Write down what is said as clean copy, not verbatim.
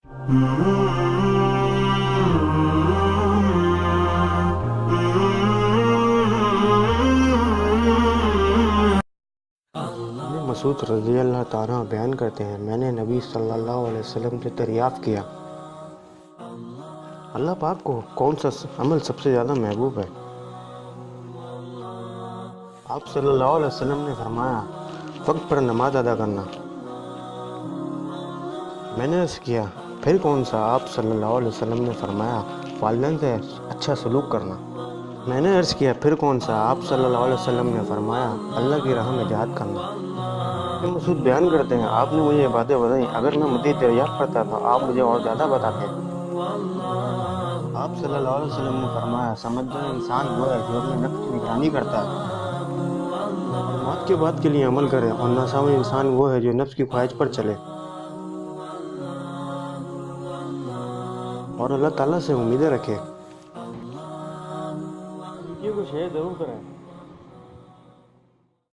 مسعود رضی اللہ تعالیٰ بیان کرتے ہیں، میں نے نبی صلی اللہ علیہ وسلم سے دریافت کیا، اللہ پاک کو کون سا عمل سب سے زیادہ محبوب ہے؟ آپ صلی اللہ علیہ وسلم نے فرمایا، وقت پر نماز ادا کرنا۔ میں نے عرض کیا، پھر کون سا؟ آپ صلی اللہ علیہ وسلم نے فرمایا، والدین سے اچھا سلوک کرنا۔ میں نے عرض کیا، پھر کون سا؟ آپ صلی اللہ علیہ وسلم نے فرمایا، اللہ کی راہ میں جہاد کرنا۔ مسعود بیان کرتے ہیں، آپ نے مجھے یہ باتیں بتائیں، اگر میں مزید دریافت کرتا تو آپ مجھے اور زیادہ بتاتے۔ آپ صلی اللہ علیہ وسلم نے فرمایا، سمجھدار انسان وہ ہے جو اپنے نفس کی نگرانی کرتا ہے اور موت کے بعد کے لیے عمل کرے، اور ناسمجھ انسان وہ ہے جو نفس کی خواہش پر چلے اور اللہ تعالیٰ سے امیدیں رکھے۔ ویڈیو کو شیئر ضرور کریں۔